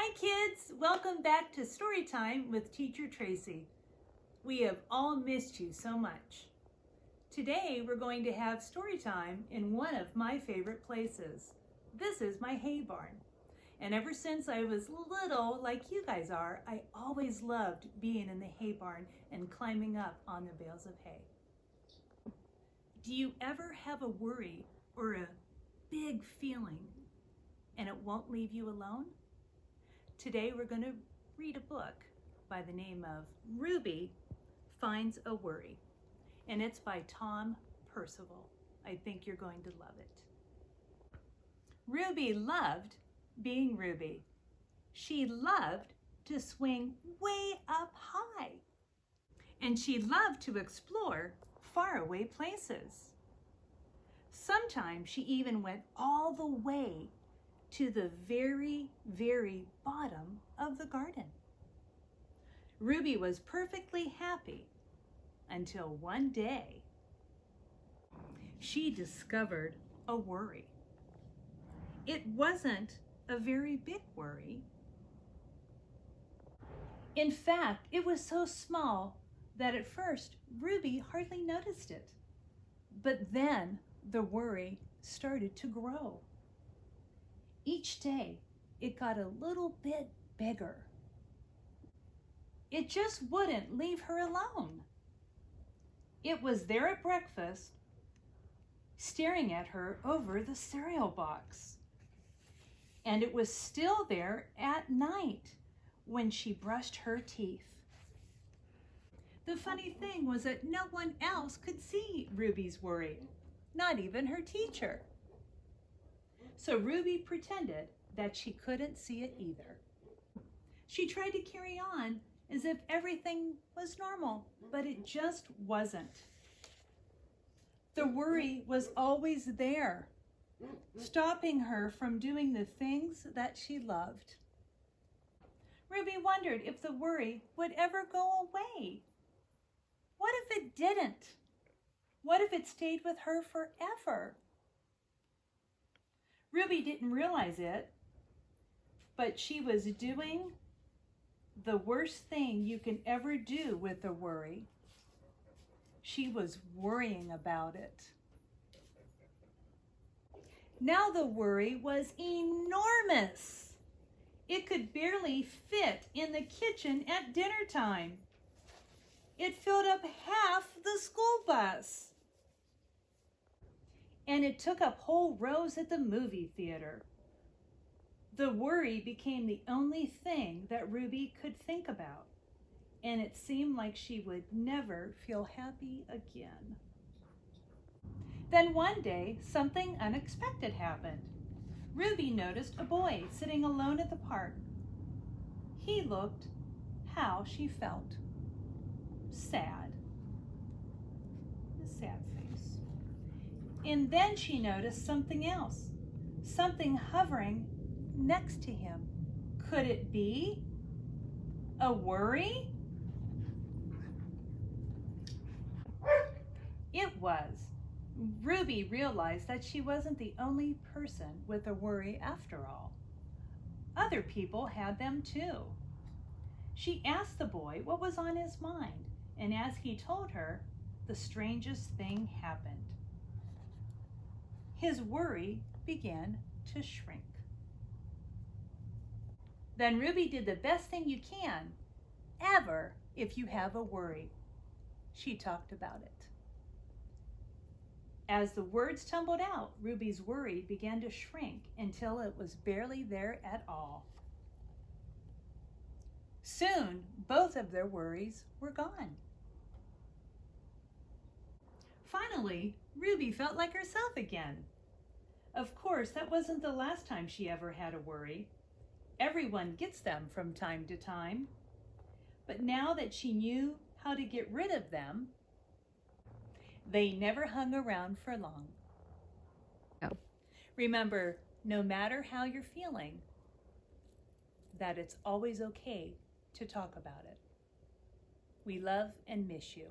Hi kids, welcome back to Story Time with Teacher Tracy. We have all missed you so much. Today we're going to have story time in one of my favorite places. This is my hay barn. And ever since I was little, like you guys are, I always loved being in the hay barn and climbing up on the bales of hay. Do you ever have a worry or a big feeling and it won't leave you alone? Today we're going to read a book by the name of Ruby Finds a Worry, and it's by Tom Percival. I think you're going to love it. Ruby loved being Ruby. She loved to swing way up high, and she loved to explore faraway places. Sometimes she even went all the way to the very, very bottom of the garden. Ruby was perfectly happy until one day she discovered a worry. It wasn't a very big worry. In fact, it was so small that at first Ruby hardly noticed it. But then the worry started to grow. Each day, it got a little bit bigger. It just wouldn't leave her alone. It was there at breakfast, staring at her over the cereal box. And it was still there at night when she brushed her teeth. The funny thing was that no one else could see Ruby's worry, not even her teacher. So Ruby pretended that she couldn't see it either. She tried to carry on as if everything was normal, but it just wasn't. The worry was always there, stopping her from doing the things that she loved. Ruby wondered if the worry would ever go away. What if it didn't? What if it stayed with her forever? Ruby didn't realize it, but she was doing the worst thing you can ever do with a worry. She was worrying about it. Now the worry was enormous. It could barely fit in the kitchen at dinner time. It filled up half the school bus. And it took up whole rows at the movie theater. The worry became the only thing that Ruby could think about, and it seemed like she would never feel happy again. Then one day, something unexpected happened. Ruby noticed a boy sitting alone at the park. He looked how she felt. Sad. A sad face. And then she noticed something else, something hovering next to him. Could it be a worry? It was. Ruby realized that she wasn't the only person with a worry after all. Other people had them too. She asked the boy what was on his mind, and as he told her, the strangest thing happened. His worry began to shrink. Then Ruby did the best thing you can ever if you have a worry. She talked about it. As the words tumbled out, Ruby's worry began to shrink until it was barely there at all. Soon, both of their worries were gone. Finally, Ruby felt like herself again. Of course, that wasn't the last time she ever had a worry. Everyone gets them from time to time. But now that she knew how to get rid of them, they never hung around for long. Oh. Remember, no matter how you're feeling, that it's always okay to talk about it. We love and miss you.